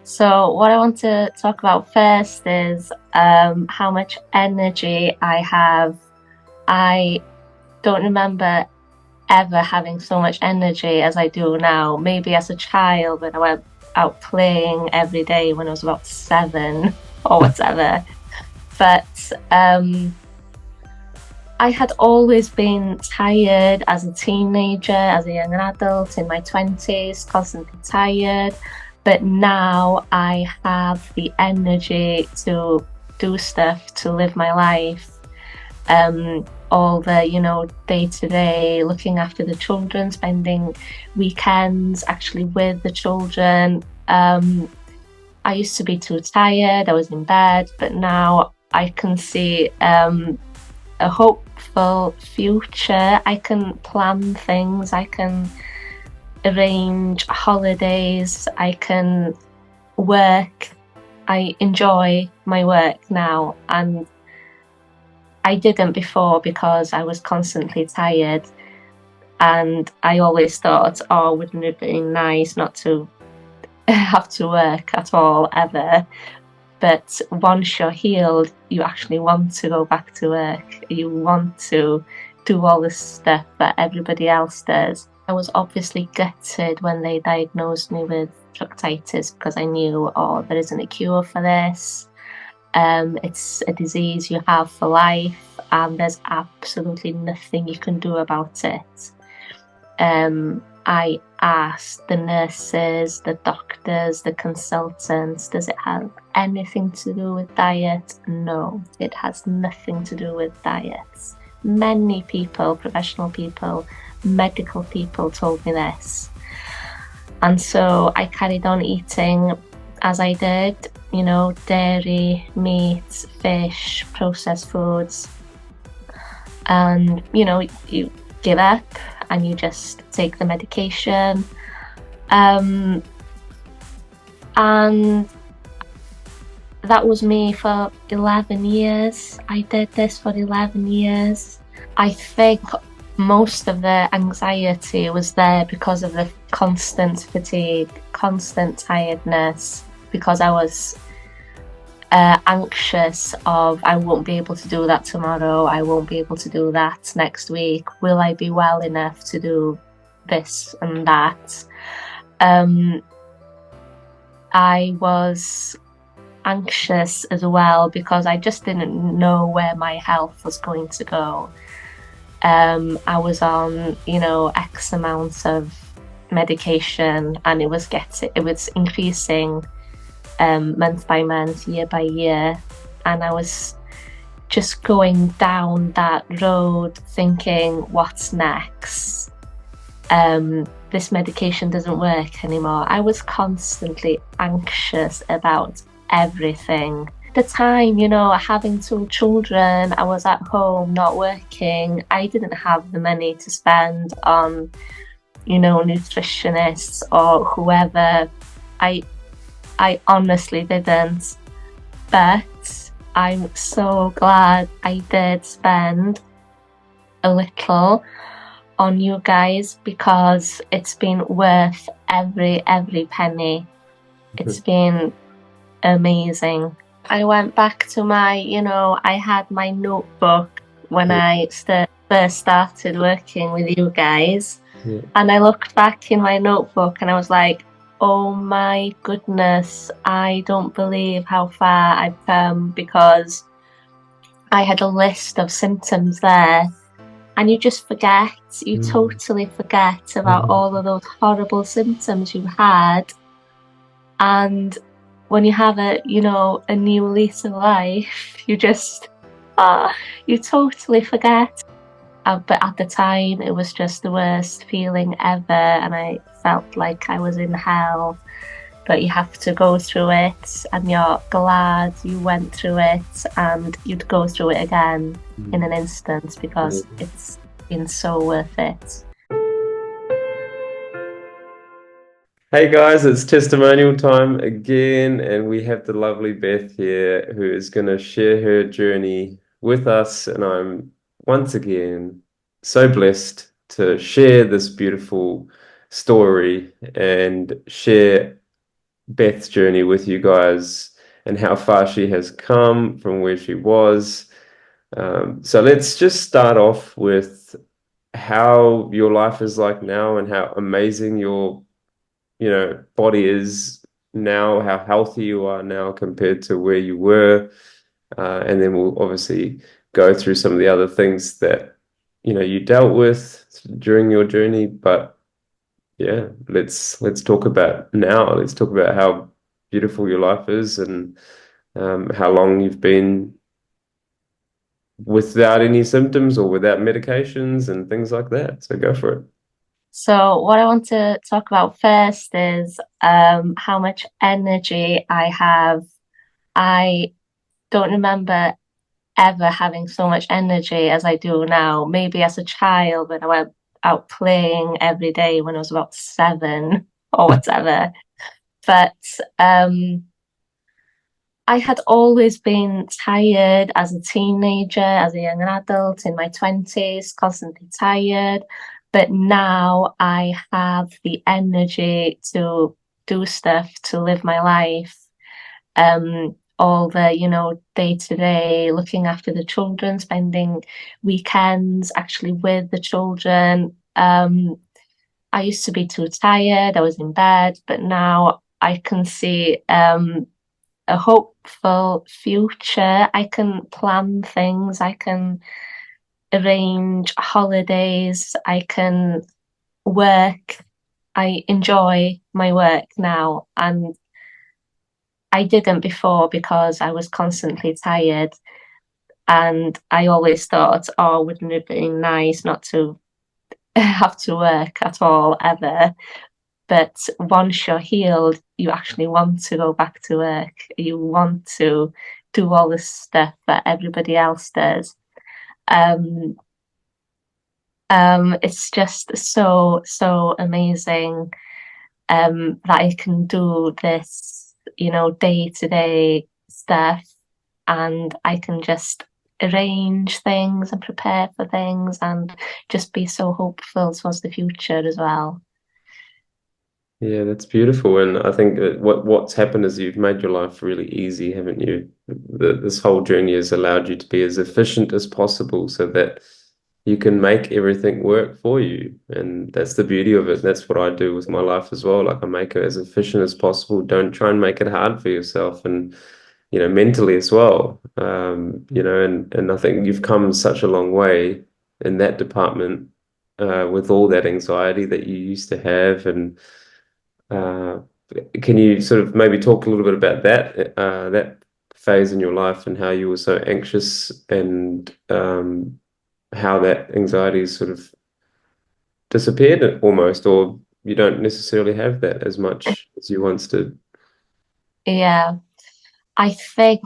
So, what I want to talk about first is how much energy I have. I don't remember ever having so much energy as I do now. Maybe as a child when I went out playing every day when I was about 7 or whatever. But I had always been tired as a teenager, as a young adult, in my 20s, constantly tired. But now I have the energy to do stuff, to live my life. All the, day to day, looking after the children, spending weekends actually with the children. I used to be too tired, I was in bed, but now I can see a hopeful future. I can plan things, I can arrange holidays, I can work. I enjoy my work now, and I didn't before because I was constantly tired. And I always thought, oh, wouldn't it be nice not to have to work at all ever? But once you're healed, you actually want to go back to work. You want to do all the stuff that everybody else does. I was obviously gutted when they diagnosed me with proctitis because I knew, oh, there isn't a cure for this. It's a disease you have for life, and there's absolutely nothing you can do about it. I asked the nurses, the doctors, the consultants, does it have anything to do with diet? No, it has nothing to do with diet. Many people, professional people, medical people told me this. And so I carried on eating as I did, dairy, meat, fish, processed foods. And, you give up and you just take the medication. And that was me for 11 years. I did this for 11 years. I think most of the anxiety was there because of the constant fatigue, constant tiredness, because I was anxious of, I won't be able to do that tomorrow, I won't be able to do that next week, will I be well enough to do this and that? I was anxious as well because I just didn't know where my health was going to go. I was on, X amount of medication, and it was increasing month by month, year by year, and I was just going down that road thinking, what's next? This medication doesn't work anymore. I was constantly anxious about everything. At the time, having 2 children, I was at home not working. I didn't have the money to spend on, nutritionists or whoever. I honestly didn't. But I'm so glad I did spend a little on you guys, because it's been worth every penny. It's been amazing. I went back to my, I had my notebook when I first started working with you guys. Yeah. And I looked back in my notebook and I was like, oh my goodness, I don't believe how far I've come, because I had a list of symptoms there. And you just forget, you totally forget about all of those horrible symptoms you had. And when you have a new lease of life, you just, you totally forget. But at the time, it was just the worst feeling ever, and I felt like I was in hell. But you have to go through it, and you're glad you went through it, and you'd go through it again in an instant, because it's been so worth it. Hey guys, it's testimonial time again, and we have the lovely Beth here who is going to share her journey with us. And I'm once again so blessed to share this beautiful story and share Beth's journey with you guys and how far she has come from where she was. So let's just start off with how your life is like now and how amazing your, body is now, how healthy you are now compared to where you were. And then we'll obviously go through some of the other things that, you dealt with during your journey. But yeah, let's talk about now. Let's talk about how beautiful your life is and how long you've been without any symptoms or without medications and things like that. So go for it. So, what I want to talk about first is how much energy I have. I don't remember ever having so much energy as I do now. Maybe as a child when I went out playing every day when I was about 7 or whatever. But I had always been tired as a teenager, as a young adult in my 20s, constantly tired. But now I have the energy to do stuff, to live my life. All the, day to day, looking after the children, spending weekends actually with the children. I used to be too tired, I was in bed, but now I can see a hopeful future. I can plan things, I can arrange holidays, I can work. I enjoy my work now, and I didn't before because I was constantly tired. And I always thought, oh, wouldn't it be nice not to have to work at all ever? But once you're healed, you actually want to go back to work. You want to do all the stuff that everybody else does. Um, it's just so amazing that I can do this, day to day stuff, and I can just arrange things and prepare for things and just be so hopeful towards the future as well. Yeah, that's beautiful. And I think that what's happened is you've made your life really easy, haven't you? This whole journey has allowed you to be as efficient as possible so that you can make everything work for you. And that's the beauty of it. That's what I do with my life as well. Like I make it as efficient as possible. Don't try and make it hard for yourself and, mentally as well. And I think you've come such a long way in that department, with all that anxiety that you used to have and uh, can you sort of maybe talk a little bit about that phase in your life and how you were so anxious and how that anxiety has sort of disappeared almost, or you don't necessarily have that as much as you once did? Yeah, I think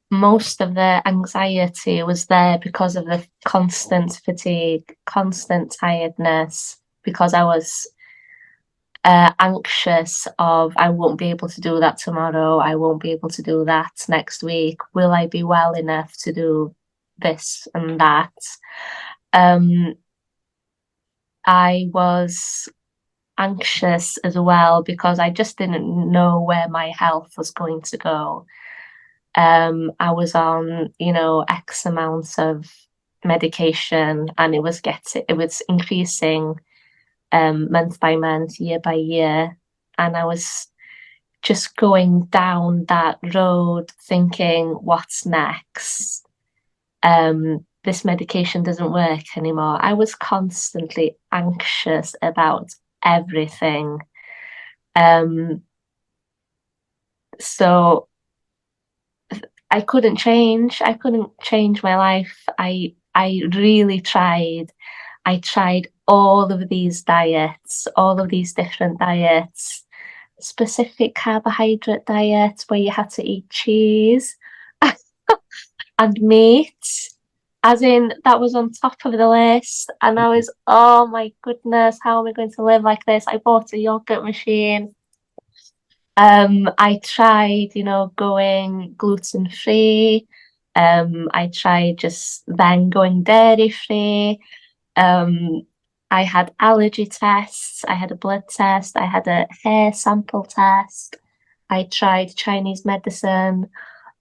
most of the anxiety was there because of the constant fatigue, constant tiredness, because I was anxious of I won't be able to do that tomorrow, I won't be able to do that next week. Will I be well enough to do this and that? Um, I was anxious as well because I just didn't know where my health was going to go. I was on, X amounts of medication, and it was increasing month by month, year by year. And I was just going down that road thinking, what's next? This medication doesn't work anymore. I was constantly anxious about everything. Um, so I couldn't change. I couldn't change my life. I really tried. I tried all of these diets, all of these different diets, specific carbohydrate diets where you had to eat cheese and meat. As in, that was on top of the list. And I was, oh my goodness, how am I going to live like this? I bought a yogurt machine. I tried, going gluten free. I tried just then going dairy free. Um, I had allergy tests. I had a blood test. I had a hair sample test. I tried Chinese medicine.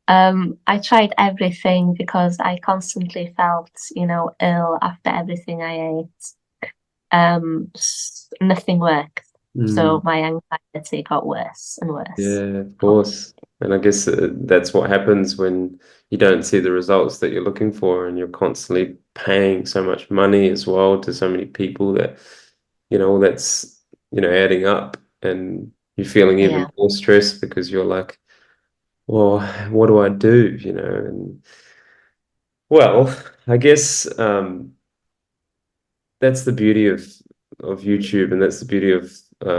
I tried everything because I constantly felt, ill after everything I ate. Nothing worked. So Mm. my anxiety got worse and worse. Yeah, of course. And I guess that's what happens when you don't see the results that you're looking for, and you're constantly paying so much money as well to so many people that, that's, adding up, and you're feeling even Yeah, more stressed because you're like, well, what do I do? And well, I guess that's the beauty of YouTube, and that's the beauty of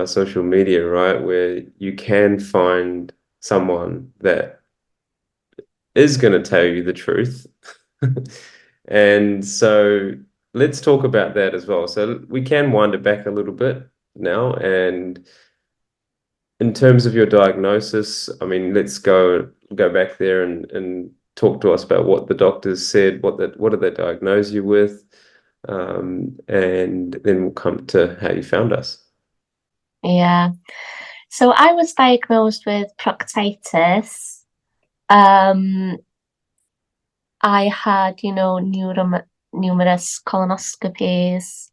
social media, right? Where you can find someone that is going to tell you the truth. And so let's talk about that as well. So we can wind it back a little bit now. And in terms of your diagnosis, I mean, let's go back there and talk to us about what the doctors said, what did they diagnose you with, and then we'll come to how you found us. yeah. So I was diagnosed with proctitis. Um, I had, numerous colonoscopies,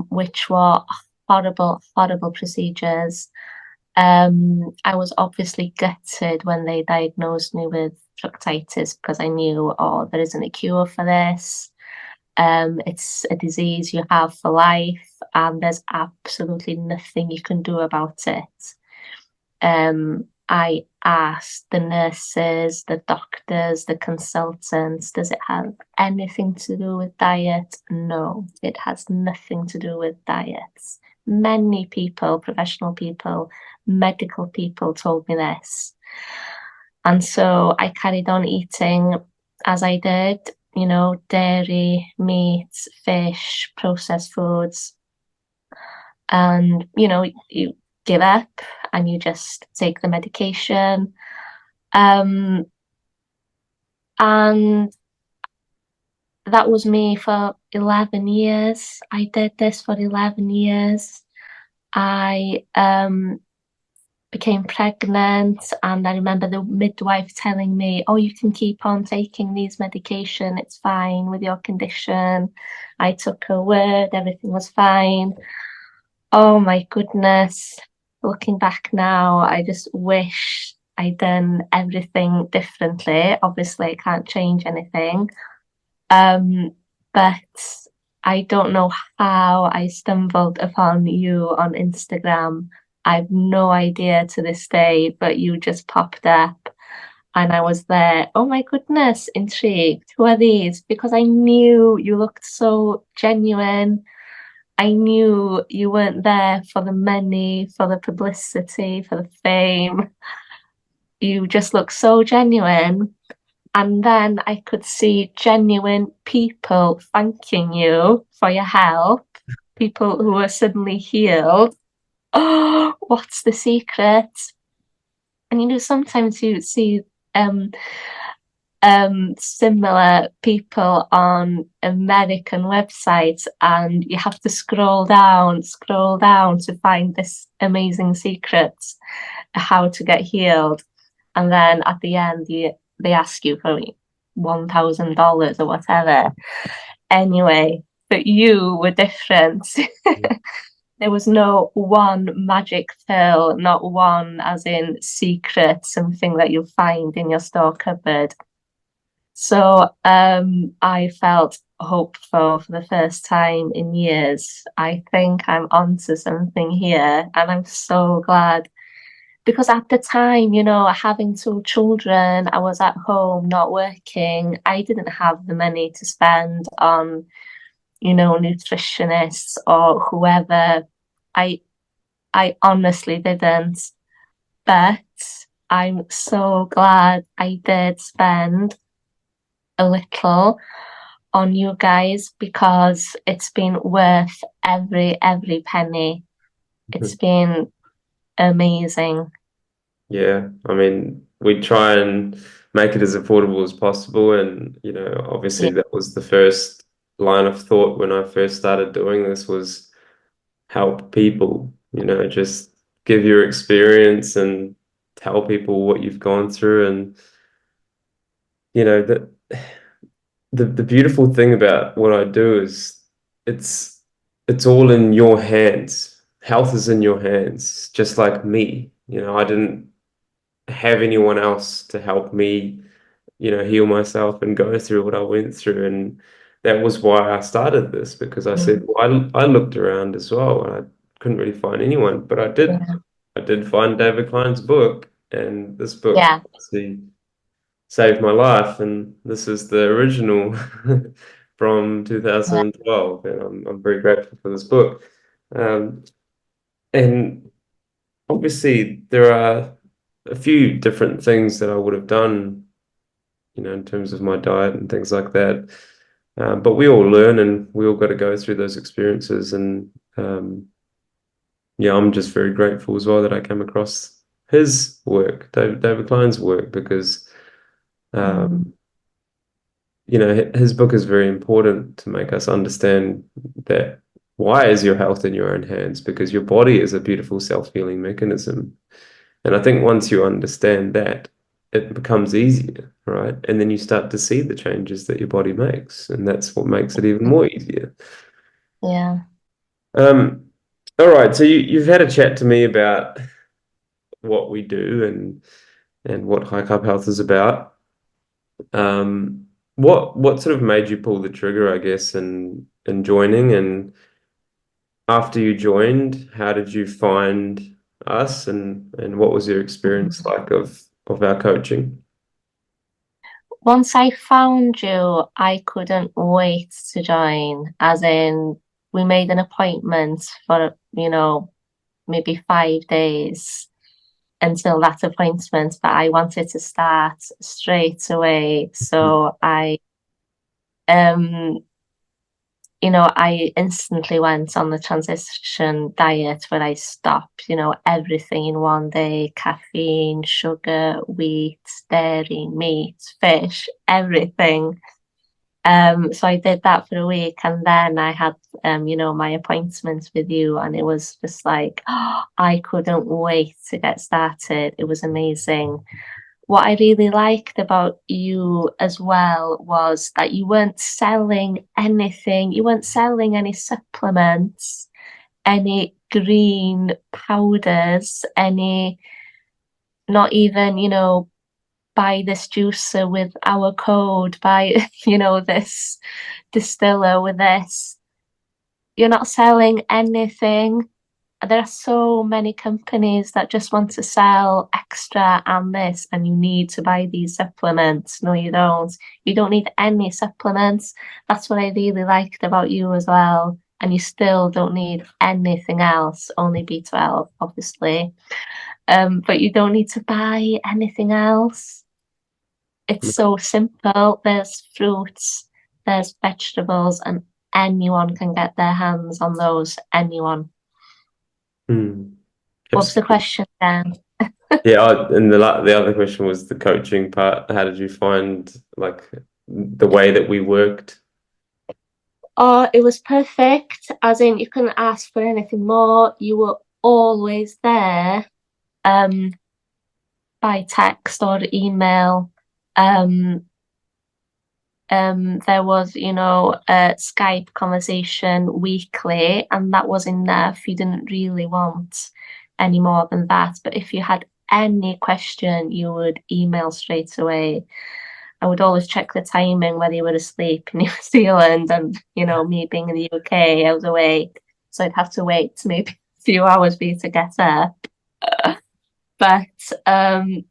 which were horrible, horrible procedures. I was obviously gutted when they diagnosed me with proctitis because I knew, oh, there isn't a cure for this. It's a disease you have for life, and there's absolutely nothing you can do about it. I asked the nurses, the doctors, the consultants, does it have anything to do with diet? No, it has nothing to do with diets. Many people, professional people, medical people told me this. And so I carried on eating as I did, dairy, meat, fish, processed foods. And, you give up and you just take the medication. Um, and that was me for 11 years. I did this for 11 years. I became pregnant, and I remember the midwife telling me, oh, you can keep on taking these medication, it's fine with your condition. I took her word, everything was fine. Oh my goodness. Looking back now, I just wish I'd done everything differently. Obviously, I can't change anything. Um, but I don't know how I stumbled upon you on Instagram. I've no idea to this day, but you just popped up and I was there. Oh my goodness, intrigued. Who are these? Because I knew you looked so genuine. I knew you weren't there for the money, for the publicity, for the fame. You just looked so genuine. And then I could see genuine people thanking you for your help, people who were suddenly healed. Oh, what's the secret? And sometimes you see um similar people on American websites, and you have to scroll down to find this amazing secret how to get healed. And then at the end, they ask you for $1,000 or whatever. Anyway, but you were different. There was no one magic pill, not one as in secret, something that you find in your store cupboard. So I felt hopeful for the first time in years. I think I'm onto something here, and I'm so glad because at the time, having two children, I was at home not working. I didn't have the money to spend on, nutritionists or whoever. I I honestly didn't, but I'm so glad I did spend a little on you guys because it's been worth every penny. It's been amazing. Yeah, I mean, we try and make it as affordable as possible. And, obviously Yeah, that was the first line of thought when I first started doing this was help people, just give your experience and tell people what you've gone through, and you know that the beautiful thing about what I do is it's it's all in your hands. Health is in your hands, just like me. I didn't have anyone else to help me, heal myself and go through what I went through. And that was why I started this, because I said, Mm. well, I looked around as well and I couldn't really find anyone, but Yeah. I did find David Klein's book, and this book Yeah. obviously saved my life. And this is the original from Yeah. 2012, and I'm very grateful for this book. Um, and obviously, there are a few different things that I would have done, in terms of my diet and things like that. But we all learn, and we all got to go through those experiences. And yeah, I'm just very grateful as well that I came across his work, David Klein's work, because Mm. um, his book is very important to make us understand that why is your health in your own hands? Because your body is a beautiful self-healing mechanism. And I think once you understand that, it becomes easier, right? And then you start to see the changes that your body makes, and that's what makes it even more easier. Yeah. Um, all right, so you've had a chat to me about what we do and what High Carb Health is about. What sort of made you pull the trigger, I guess, in joining? And after you joined, how did you find us, and what was your experience Mhm. like of our coaching? Once I found you, I couldn't wait to join. As in, we made an appointment for, maybe 5 days until that appointment, but I wanted to start straight away. So um, I instantly went on the transition diet where I stopped, everything in one day, caffeine, sugar, wheat, dairy, meat, fish, everything. So I did that for a week, and then I had, my appointment with you, and it was just like, I couldn't wait to get started. It was amazing. What I really liked about you as well was that you weren't selling anything. You weren't selling any supplements, any green powders, not even, buy this juicer with our code, buy, this distiller with this. You're not selling anything. There are so many companies that just want to sell extra and this, and you need to buy these supplements. No, you don't. You don't need any supplements. That's what I really liked about you as well. And you still don't need anything else, only B12, obviously. But you don't need to buy anything else. It's so simple. There's fruits, there's vegetables, and anyone can get their hands on those. Anyone. Hmm. What was the Absolutely. question then? Yeah, and the other question was the coaching part. How did you find like the way that we worked? Oh, it was perfect. As in, you couldn't ask for anything more. You were always there, um, by text or email. Um, there was, a Skype conversation weekly, and that was enough. You didn't really want any more than that. But if you had any question, you would email straight away. I would always check the timing whether you were asleep in New Zealand, and me being in the UK, I was awake. So I'd have to wait maybe a few hours for you to get up. But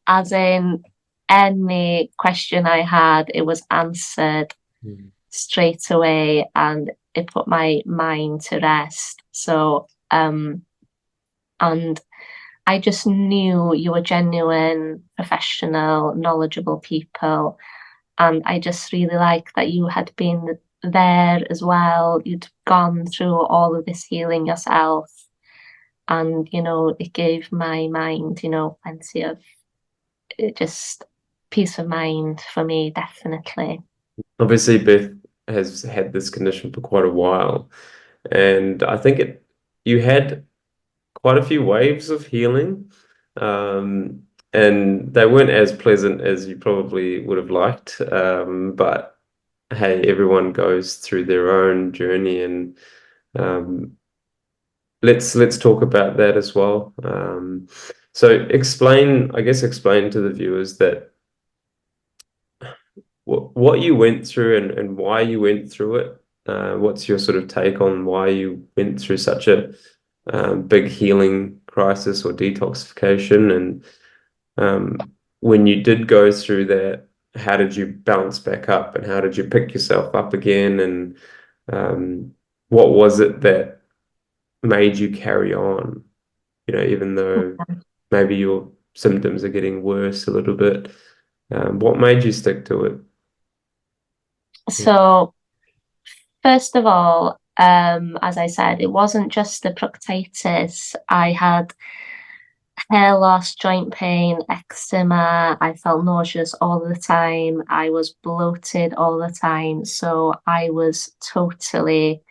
as in any question I had, it was answered Hmm. straight away, and it put my mind to rest. So and I just knew you were genuine, professional, knowledgeable people. And I just really like that you had been there as well. You'd gone through all of this healing yourself. And, it gave my mind, plenty of just peace of mind for me, definitely. Obviously, Beth has had this condition for quite a while, and I think you had quite a few waves of healing. Um, and they weren't as pleasant as you probably would have liked. But hey, everyone goes through their own journey, and um, let's talk about that as well. So explain to the viewers that what you went through and why you went through it. What's your sort of take on why you went through such a big healing crisis or detoxification? And when you did go through that, how did you bounce back up and how did you pick yourself up again? And what was it that made you carry on? Even though maybe your symptoms are getting worse a little bit, what made you stick to it? So, first of all, as I said, it wasn't just the proctitis. I had hair loss, joint pain, eczema. I felt nauseous all the time. I was bloated all the time. So I was totally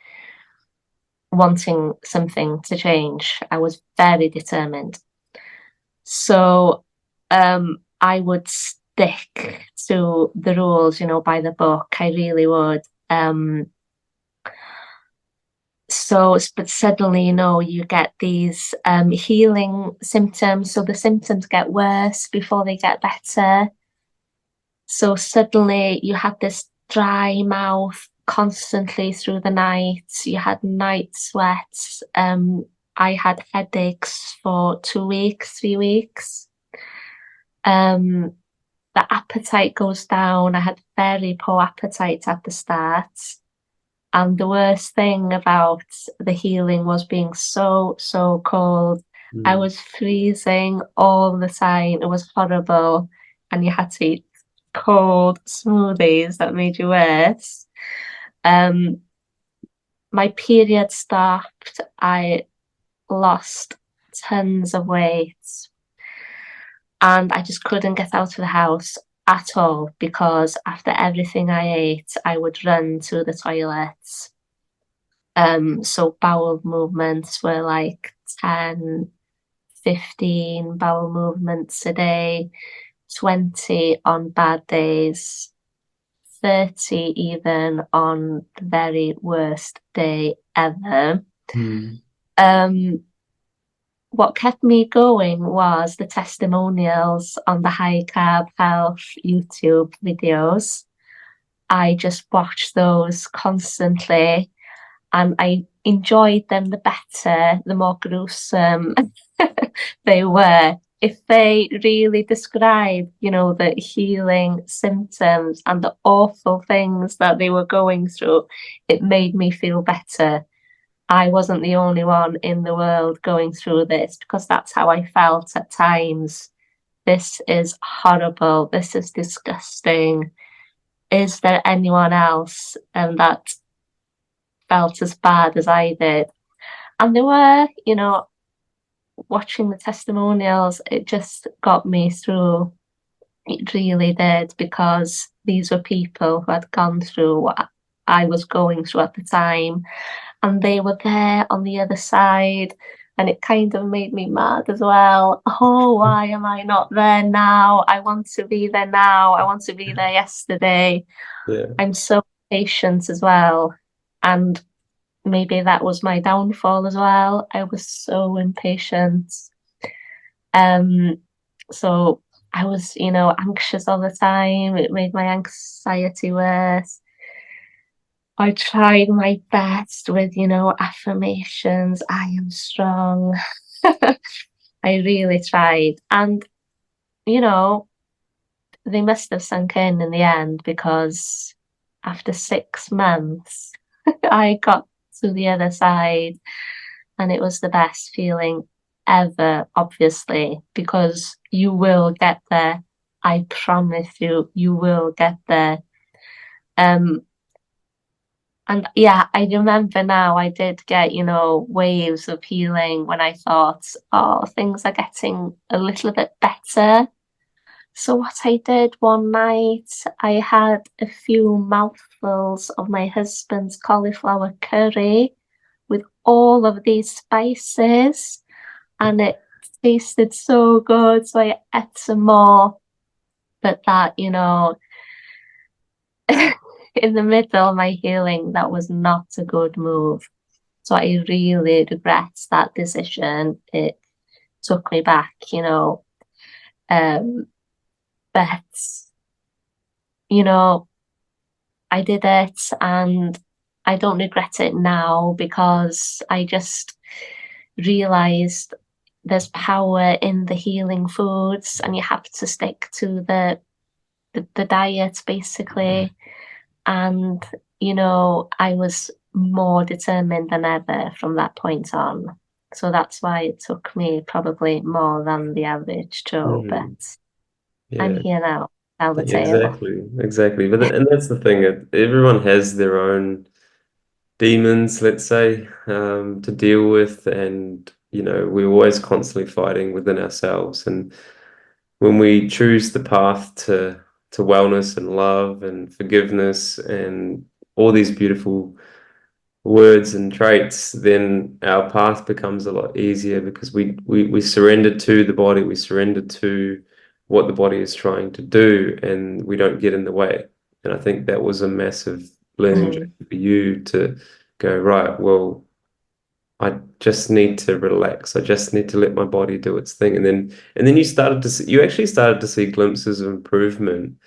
wanting something to change. I was very determined. So I would stick to the rules, by the book. I really would. But suddenly, you get these healing symptoms. So the symptoms get worse before they get better. So suddenly you had this dry mouth constantly through the night. You had night sweats. I had headaches for 2 weeks, 3 weeks. The appetite goes down. I had very poor appetite at the start. And the worst thing about the healing was being so, so cold. I Mm. was freezing all the time. It was horrible. And you had to eat cold smoothies that made you worse. Um, my period stopped. I lost tons of weight. And I just couldn't get out of the house at all because after everything I ate, I would run to the toilets. So bowel movements were like 10, 15 bowel movements a day, 20 on bad days, 30 even on the very worst day ever. Mm. Um, what kept me going was the testimonials on the high carb health YouTube videos. I just watched those constantly and I enjoyed them the better, the more gruesome they were. If they really described, the healing symptoms and the awful things that they were going through, it made me feel better. I wasn't the only one in the world going through this because that's how I felt at times. This is horrible. This is disgusting. Is there anyone else that felt as bad as I did? And there were, watching the testimonials, it just got me through. It really did because these were people who had gone through what I was going through at the time and they were there on the other side. And it kind of made me mad as well. Oh, why am I not there now? I want to be there now. I want to be there yesterday. Yeah. I'm so patient as well. And maybe that was my downfall as well. I was so impatient. Um, so I was, anxious all the time. It made my anxiety worse. I tried my best with, affirmations. I am strong. I really tried. And, you know, they must have sunk in the end because after 6 months, I got to the other side and it was the best feeling ever, obviously, because you will get there. I promise you, you will get there. Um, And yeah, I remember now I did get, waves of healing when I thought, oh, things are getting a little bit better. So what I did one night, I had a few mouthfuls of my husband's cauliflower curry with all of these spices, and it tasted so good, so I ate some more. But that, in the middle of my healing, that was not a good move. So I really regret that decision. It took me back, but you know, I did it and I don't regret it now because I just realized there's power in the healing foods and you have to stick to the diet basically. And, I was more determined than ever from that point on. So that's why it took me probably more than the average Joe, but Mm, I'm yeah. here now. Tell the Yeah, tale. exactly. And that's the thing. Everyone has their own demons, let's say, to deal with, and we're always constantly fighting within ourselves. And when we choose the path to wellness and love and forgiveness and all these beautiful words and traits, then our path becomes a lot easier because we surrender to the body, we surrender to what the body is trying to do, and we don't get in the way. And I think that was a massive learning Mm. journey for you to go, right, well, I just need to relax. I just need to let my body do its thing. And then you actually started to see glimpses of improvement,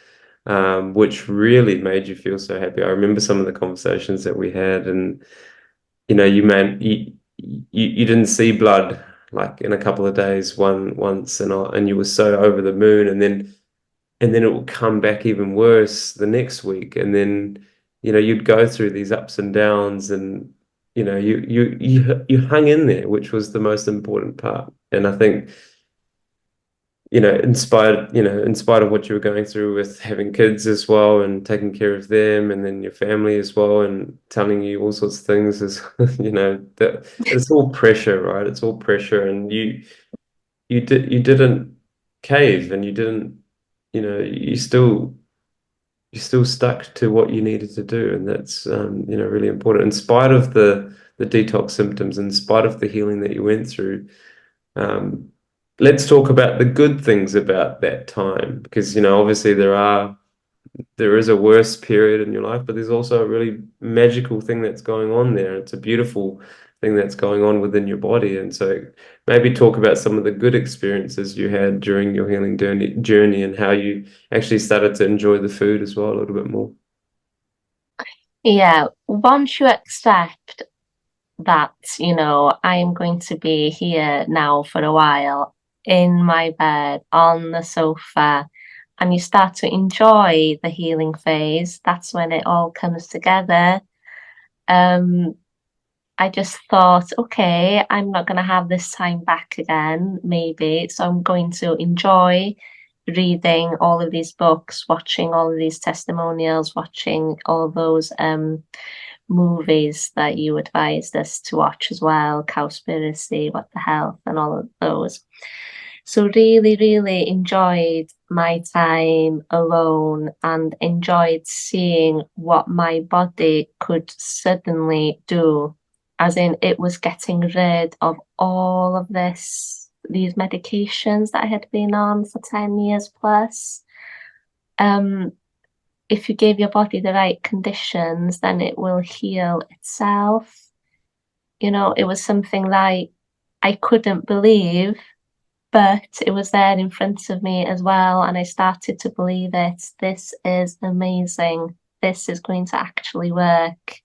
which really made you feel so happy. I remember some of the conversations that we had, and you didn't see blood like in a couple of days, once, and you were so over the moon, and then it will come back even worse the next week, and then you'd go through these ups and downs, and you hung in there, which was the most important part. And I think in spite of what you were going through with having kids as well and taking care of them and then your family as well and telling you all sorts of things is, that it's all pressure, right? It's all pressure. And you didn't cave, and you didn't, you still stuck to what you needed to do. And that's, really important. In spite of the detox symptoms, in spite of the healing that you went through, um, let's talk about the good things about that time, because obviously there is a worse period in your life, but there's also a really magical thing that's going on there. It's a beautiful thing that's going on within your body. And so maybe talk about some of the good experiences you had during your healing journey and how you actually started to enjoy the food as well a little bit more. Yeah, once you accept that, I am going to be here now for a while in my bed on the sofa, and you start to enjoy the healing phase, that's when it all comes together. Um, I just thought, okay, I'm not going to have this time back again, maybe. So I'm going to enjoy reading all of these books, watching all of these testimonials, watching all those movies that you advised us to watch as well, Cowspiracy, What the Health, and all of those. So really, really enjoyed my time alone and enjoyed seeing what my body could suddenly do. As in, it was getting rid of all of these medications that I had been on for 10 years plus. Um, if you give your body the right conditions, then it will heal itself. It was something like I couldn't believe, but it was there in front of me as well. And I started to believe it. This is amazing. This is going to actually work.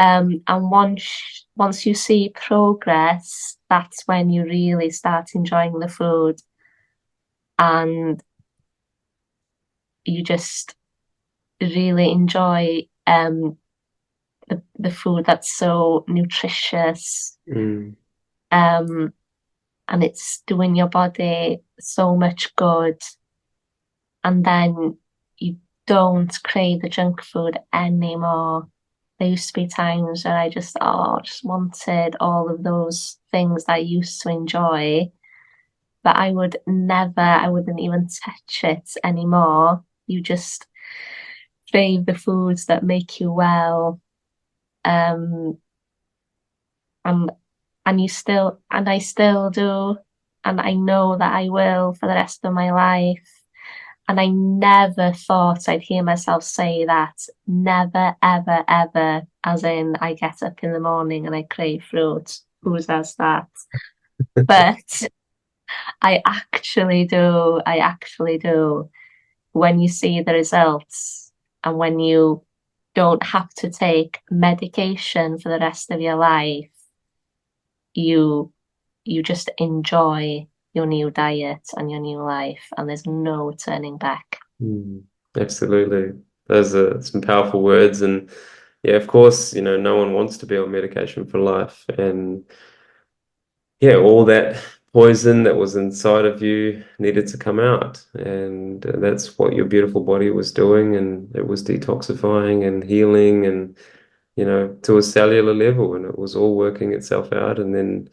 And once you see progress, that's when you really start enjoying the food, and you just really enjoy the food that's so nutritious, Mm, um, and it's doing your body so much good. And then you don't crave the junk food anymore. There used to be times when I just wanted all of those things that I used to enjoy, but I wouldn't even touch it anymore. You just crave the foods that make you well. Um, and and I still do. and I know that I will for the rest of my life. And I never thought I'd hear myself say that. Never, ever, ever. As in, I get up in the morning and I crave fruit. Who says that? But I actually do. I actually do. When you see the results and when you don't have to take medication for the rest of your life, you you just enjoy your new diet and your new life, and there's no turning back. Mm, absolutely. Those are some powerful words. And yeah, of course, no one wants to be on medication for life. And yeah, all that poison that was inside of you needed to come out. And that's what your beautiful body was doing. And it was detoxifying and healing and, to a cellular level. And it was all working itself out. And then,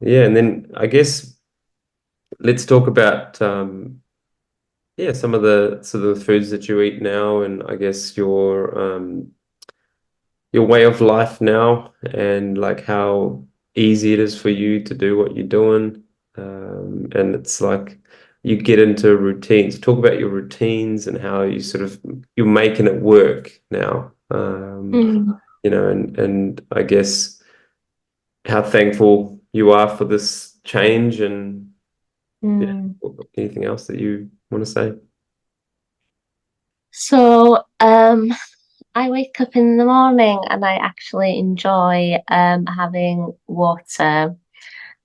yeah, and then I guess let's talk about, yeah, some of the sort of foods that you eat now, and I guess your way of life now, and like how easy it is for you to do what you're doing. And it's like you get into routines. Talk about your routines and how you're making it work now. Mm, And I guess how thankful you are for this change, and yeah, mm. anything else that you want to say? So, I wake up in the morning and I actually enjoy having water.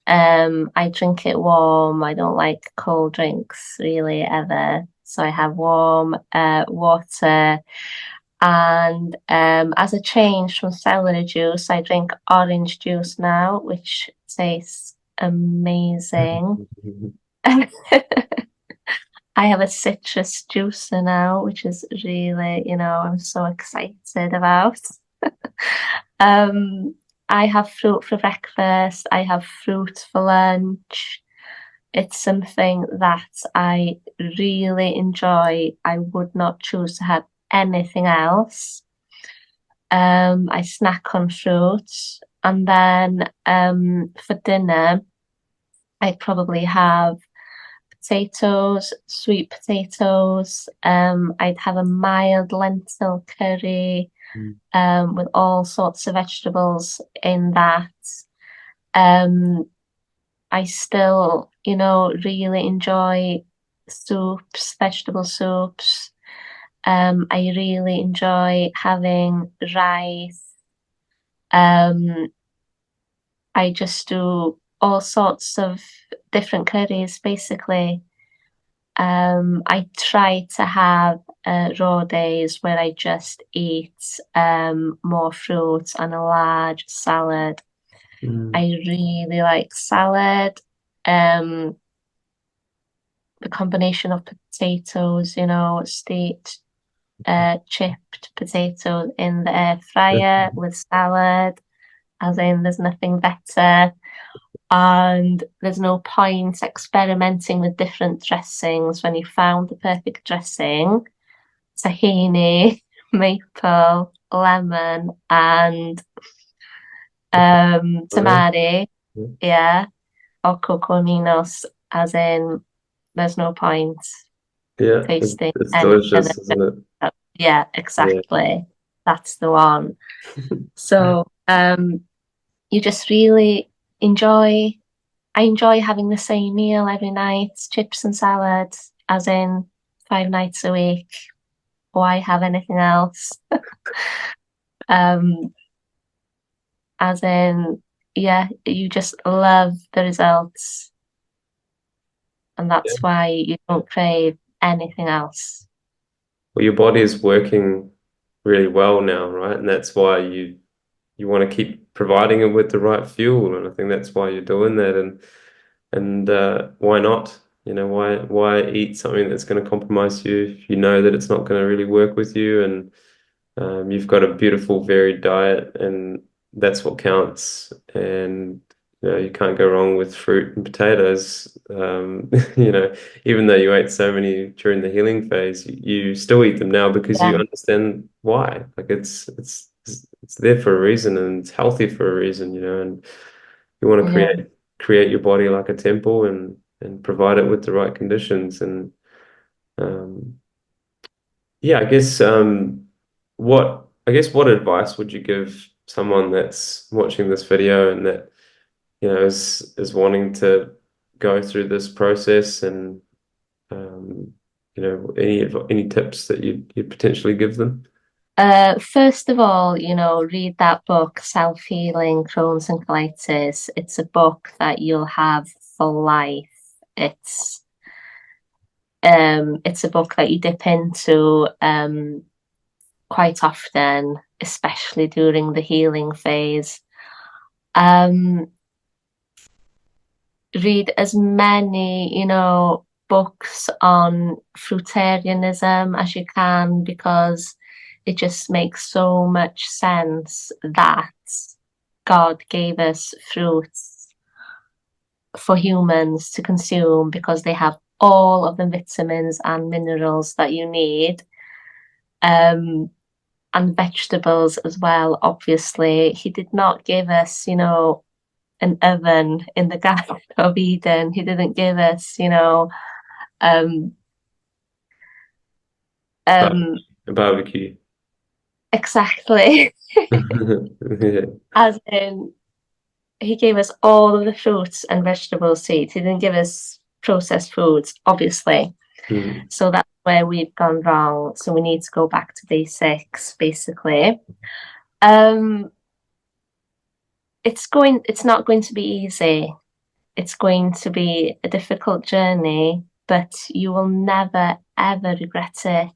I drink it warm. I don't like cold drinks really ever. So I have warm water. And as a change from celery juice, I drink orange juice now, which tastes amazing. I have a citrus juicer now, which is really, I'm so excited about. Um, I have fruit for breakfast. I have fruit for lunch. It's something that I really enjoy. I would not choose to have anything else. I snack on fruit. And then for dinner, I probably have potatoes, sweet potatoes. I'd have a mild lentil curry with all sorts of vegetables in that. Um, I still, really enjoy soups, vegetable soups. I really enjoy having rice. Um, I just do all sorts of different curries, basically. I try to have raw days where I just eat more fruit and a large salad. Mm. I really like salad. Um, the combination of potatoes, steamed, chipped potatoes in the air fryer with salad, as in there's nothing better. And there's no point experimenting with different dressings when you found the perfect dressing. Tahini, maple, lemon, and Right. tamari, yeah, or cocominos, as in there's no point Yeah, tasting it's any other. delicious, isn't it? Yeah, Yeah. exactly. That's the one. So, you just really enjoy. I enjoy having the same meal every night, chips and salad, as in 5 nights a week. Why have anything else? Um, as in, yeah, you just love the results, and Yeah. that's why you don't crave anything else. Well, your body is working really well now, right? And that's why you want to keep providing it with the right fuel, and I think that's why you're doing that. And why not? Why eat something that's going to compromise you if you know that it's not going to really work with you? And you've got a beautiful, varied diet, and that's what counts. And you can't go wrong with fruit and potatoes. Even though you ate so many during the healing phase, you still eat them now because you Yeah, understand why. Like it's there for a reason, and it's healthy for a reason. And you want to yeah, create create your body like a temple and provide it with the right conditions. And yeah, what advice would you give someone that's watching this video and that is wanting to go through this process and any tips that you'd potentially give them? First of all, read that book, Self-Healing, Crohn's and Colitis. It's a book that you'll have for life. It's a book that you dip into quite often, especially during the healing phase. Read as many, books on fruitarianism as you can, because it just makes so much sense that God gave us fruits for humans to consume because they have all of the vitamins and minerals that you need. And vegetables as well, obviously. He did not give us, an oven in the Garden of Eden. He didn't give us, um, um, A barbecue. exactly. Yeah. As in, he gave us all of the fruits and vegetable seeds. He didn't give us processed foods, obviously. Mm. So that's where we've gone wrong. So we need to go back to basics, basically. It's not going to be easy. It's going to be a difficult journey, but you will never ever regret it,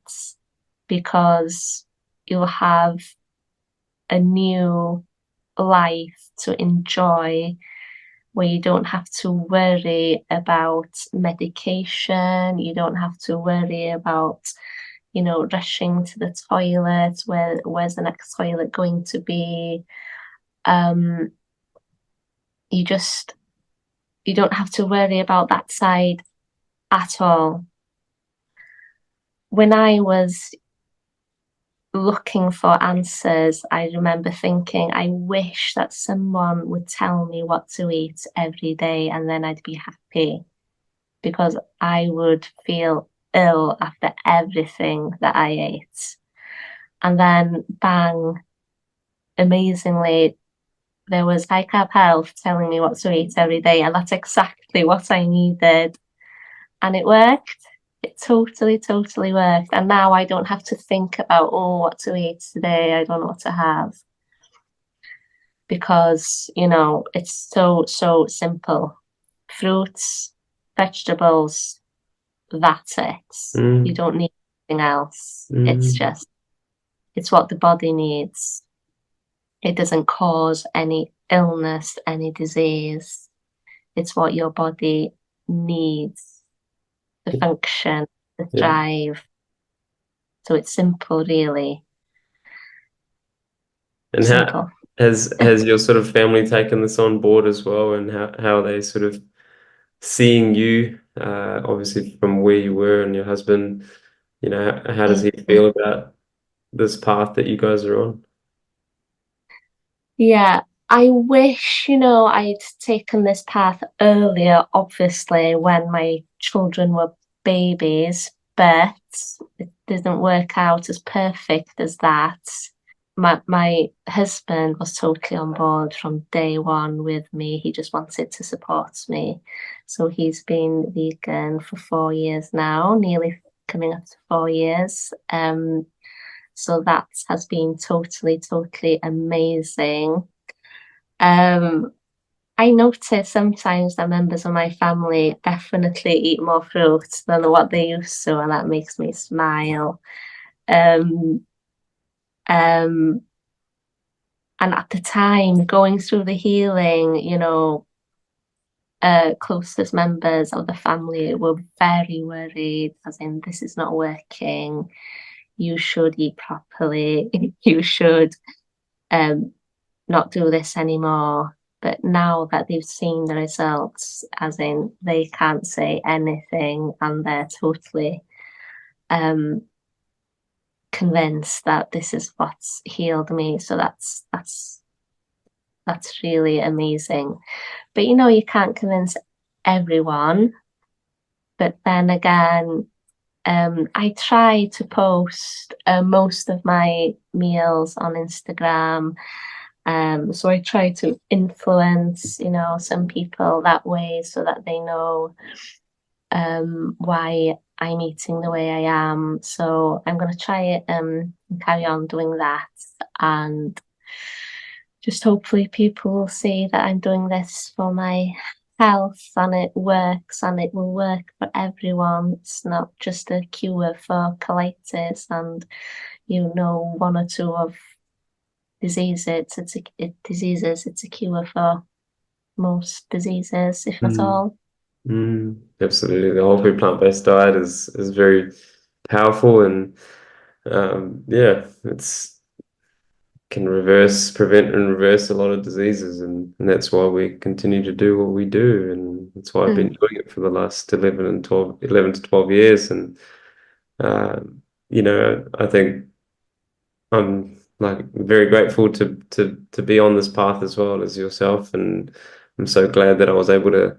because you'll have a new life to enjoy, where you don't have to worry about medication. You don't have to worry about, rushing to the toilet. Where's the next toilet going to be? Um, you just you don't have to worry about that side at all. When I was looking for answers, I remember thinking, I wish that someone would tell me what to eat every day and then I'd be happy, because I would feel ill after everything that I ate. And then, bang, amazingly, there was High Carb Health telling me what to eat every day, and that's exactly what I needed. And it worked. It totally, totally worked. And now I don't have to think about, what to eat today. I don't know what to have. Because, it's so, so simple. Fruits, vegetables, that's it. You Mm. don't need anything else. Mm. It's what the body needs. It doesn't cause any illness, any disease. It's what your body needs to function, to Yeah. thrive. So it's simple, really. And Simple. has your sort of family taken this on board as well, and how are they sort of seeing you, obviously from where you were and your husband, how does he feel about this path that you guys are on? Yeah, I wish, I'd taken this path earlier, obviously, when my children were babies, but it didn't work out as perfect as that. My husband was totally on board from day one with me. He just wanted to support me. So he's been vegan for 4 years now, nearly coming up to 4 years. So that has been totally, totally amazing. Um, I notice sometimes that members of my family definitely eat more fruit than what they used to, and that makes me smile. Um, um, and at the time, going through the healing, closest members of the family were very worried, as in, this is not working. You should eat properly. You should um, not do this anymore. But now that they've seen the results, as in, they can't say anything, and they're totally um, convinced that this is what's healed me. So that's That's really amazing. But you know, you can't convince everyone. But then again, I try to post most of my meals on Instagram. So I try to influence, you know, some people that way so that they know why I'm eating the way I am. So I'm going to try it and carry on doing that. And just hopefully people will see that I'm doing this for my health and it works and it will work for everyone. It's not just a cure for colitis and, you know, one or two of diseases. It's a cure for most diseases, if not Mm, all. absolutely. The whole food plant-based diet is very powerful, and yeah, it's can prevent and reverse a lot of diseases, and that's why we continue to do what we do, and that's why I've been Mm. doing it for the last 11 to 12 years, and I think I'm like very grateful to be on this path as well as yourself, and I'm so glad that I was able to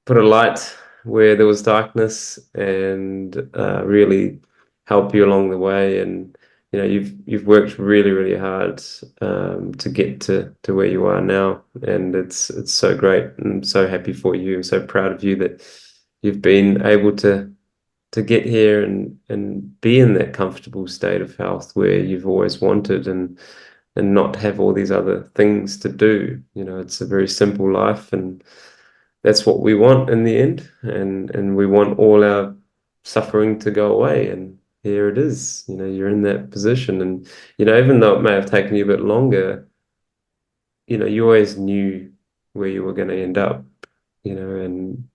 put a light where there was darkness, and really help you along the way. And you've worked really, really hard to get to where you are now, and it's so great. I'm so happy for you. I'm so proud of you that you've been able to get here and be in that comfortable state of health where you've always wanted, and not have all these other things to do. It's a very simple life, and that's what we want in the end. And we want all our suffering to go away. And here it is. You're in that position. And even though it may have taken you a bit longer, you always knew where you were going to end up, and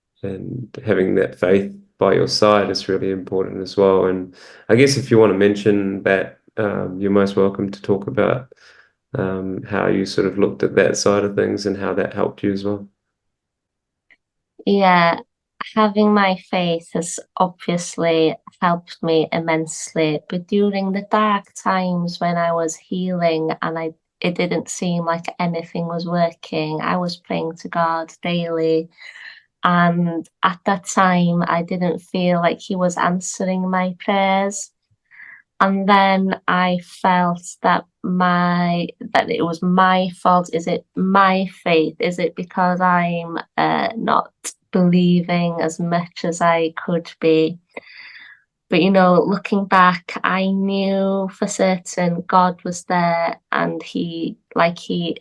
having that faith by your side is really important as well. And I guess if you want to mention that, you're most welcome to talk about how you sort of looked at that side of things and how that helped you as well. Yeah, having my faith has obviously helped me immensely. But during the dark times when I was healing and it didn't seem like anything was working, I was praying to God daily. And at that time, I didn't feel like He was answering my prayers. And then I felt that it was my fault. Is it my faith? Is it because I'm not believing as much as I could be? But you know, looking back, I knew for certain God was there, and He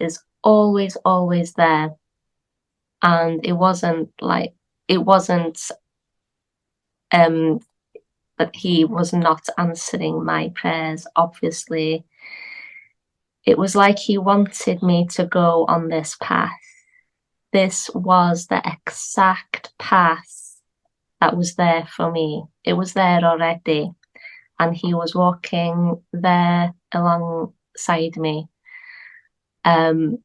is always, always there. And it wasn't um that He was not answering my prayers. Obviously, it was like He wanted me to go on this path. This was the exact path that was there for me. It was there already, and He was walking there alongside me. Um,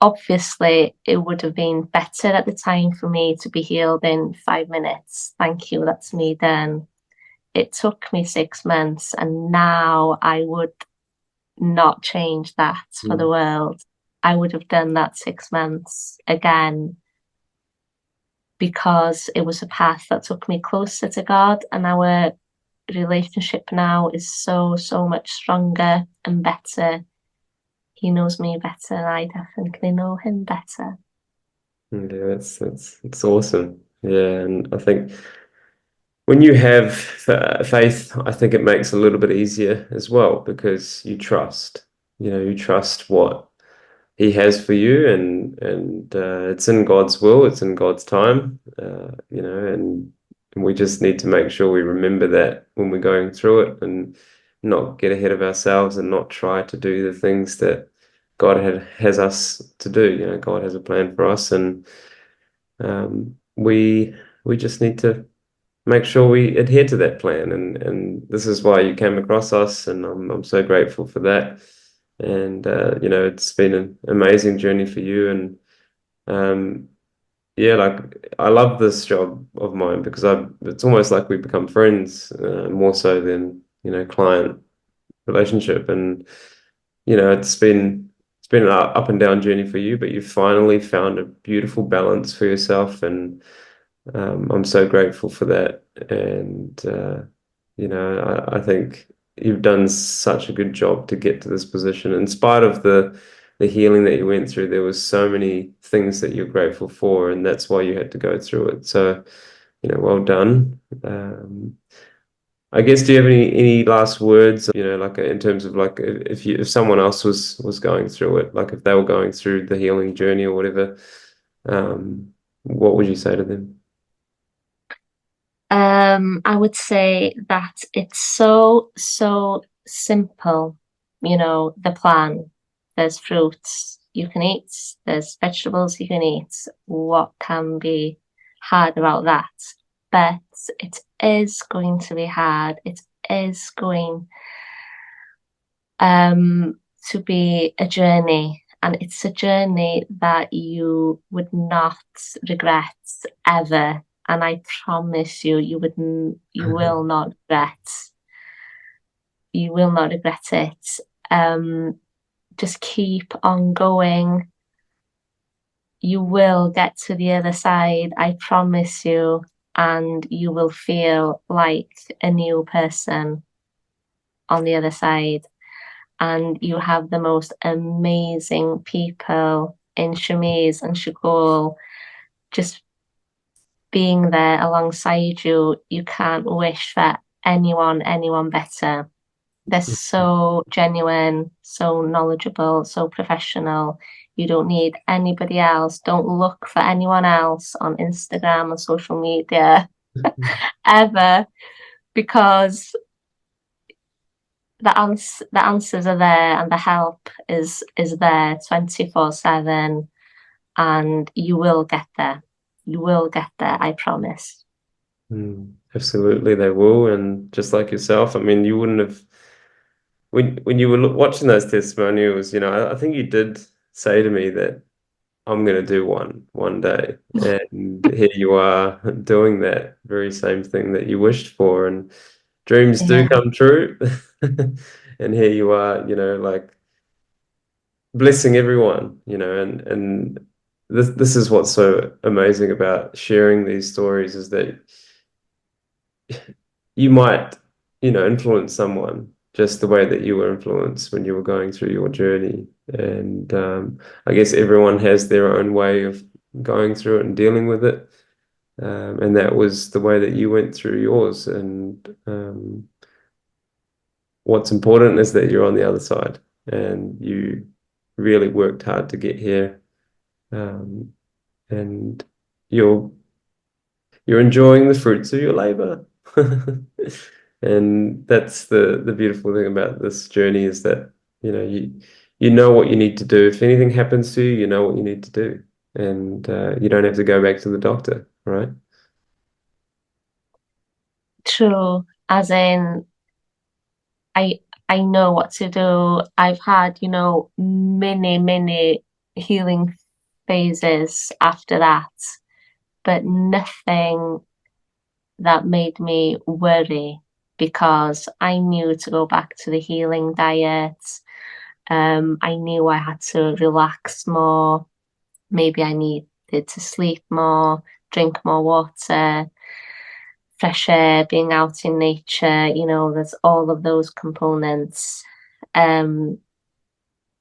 Obviously, it would have been better at the time for me to be healed in 5 minutes. Thank you, that's me done. It took me 6 months, and now I would not change that for the Mm. world. I would have done that 6 months again because it was a path that took me closer to God, and our relationship now is so, so much stronger and better. He knows me better, and I definitely know him better. Yeah, that's awesome. Yeah, and I think when you have faith, I think it makes it a little bit easier as well because you trust. You trust what He has for you, and it's in God's will, it's in God's time. And we just need to make sure we remember that when we're going through it, and not get ahead of ourselves, and not try to do the things that has us to do. God has a plan for us, and we just need to make sure we adhere to that plan. And this is why you came across us, and I'm so grateful for that. And it's been an amazing journey for you. And yeah, like I love this job of mine because it's almost like we become friends, more so than client relationship. And it's been an up and down journey for you, but you've finally found a beautiful balance for yourself, and I'm so grateful for that. And I think you've done such a good job to get to this position. In spite of the healing that you went through, there was so many things that you're grateful for, and that's why you had to go through it. So, well done. I guess, do you have any last words, like in terms of like if someone else was going through it, like if they were going through the healing journey or whatever, what would you say to them? I would say that it's so, so simple. The plan. There's fruits you can eat, there's vegetables you can eat. What can be hard about that? But it is going to be hard. It is going um to be a journey. And it's a journey that you would not regret ever. And I promise you, you will not regret it. Um, just keep on going. You will get to the other side, I promise you, and you will feel like a new person on the other side. And you have the most amazing people in Shamiz and Shakul just being there alongside you. You can't wish for anyone better. They're so genuine, so knowledgeable, so professional. You don't need anybody else. Don't look for anyone else on Instagram or social media ever, because the answers are there and the help is there 24/7, and you will get there. You will get there, I promise. Absolutely, they will. And just like yourself, I mean, you wouldn't have when you were watching those testimonials, I think you did say to me that I'm going to do one day, and here you are doing that very same thing that you wished for, and dreams do Yeah, come true. And here you are, like blessing everyone, and this is what's so amazing about sharing these stories is that you might, influence someone just the way that you were influenced when you were going through your journey. And I guess everyone has their own way of going through it and dealing with it. And that was the way that you went through yours. And what's important is that you're on the other side and you really worked hard to get here. Um, and you're you're enjoying the fruits of your labor. And that's the beautiful thing about this journey is that, you know what you need to do. If anything happens to you, you know what you need to do. And you don't have to go back to the doctor, right? true. As in, I I know what to do. I've had, many healing phases after that, but nothing that made me worry, because I knew to go back to the healing diet. I knew I had to relax more. Maybe I needed to sleep more, drink more water, fresh air, being out in nature. There's all of those components. Um,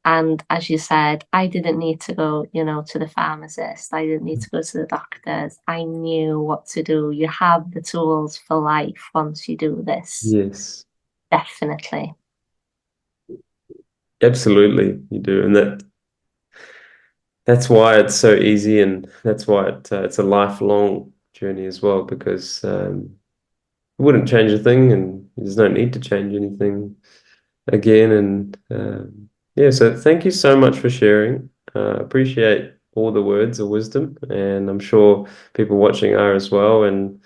and as you said, I didn't need to go, to the pharmacist. I didn't need to go to the doctors. I knew what to do. You have the tools for life once you do this. Yes, Definitely. absolutely, you do. And that's why it's so easy, and that's why it's a lifelong journey as well, because it wouldn't change a thing, and there's no need to change anything again. And yeah, so thank you so much for sharing. Appreciate all the words of wisdom, and I'm sure people watching are as well. And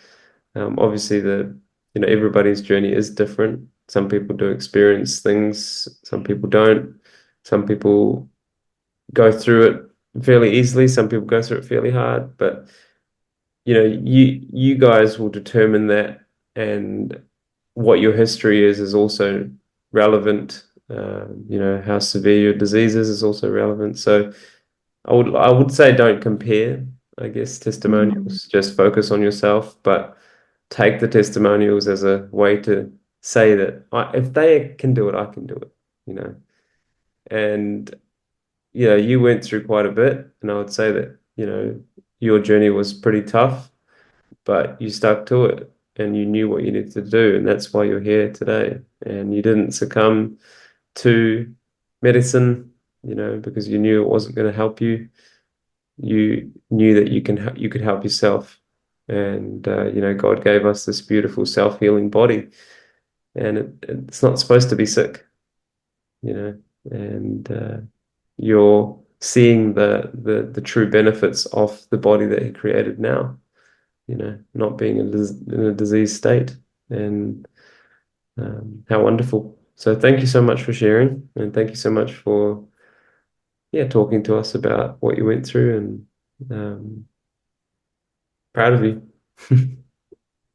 obviously, everybody's journey is different. Some people do experience things, some people don't. Some people go through it fairly easily. Some people go through it fairly hard. But you guys will determine that, and what your history is also relevant how severe your disease is also relevant. So I would say don't compare, I guess, Mm. testimonials. Just focus on yourself, but take the testimonials as a way to say that if they can do it, I can do it. And you went through quite a bit, and I would say that, your journey was pretty tough, but you stuck to it and you knew what you needed to do, and that's why you're here today. And you didn't succumb to medicine, because you knew it wasn't going to help you. You knew that you could help yourself, and God gave us this beautiful self-healing body, and it's not supposed to be sick, you know, and you're seeing the true benefits of the body that He created now, not being in a disease state, and how wonderful. So thank you so much for sharing, and thank you so much for talking to us about what you went through, and proud of you.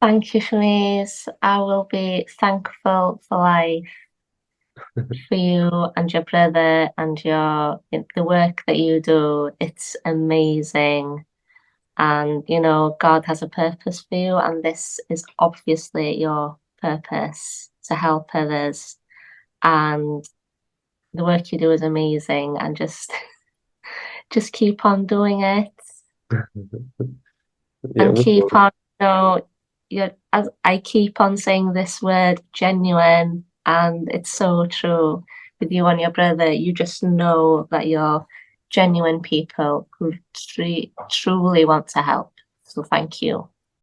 Thank you, Shanice. I will be thankful for life, for you and your brother and the work that you do. It's amazing. And God has a purpose for you, and this is obviously your purpose to help others. And the work you do is amazing, and just just keep on doing it Yeah, and keep on, as I keep on saying this word, genuine, and it's so true with you and your brother. You just know that you're genuine people who truly want to help. So thank you.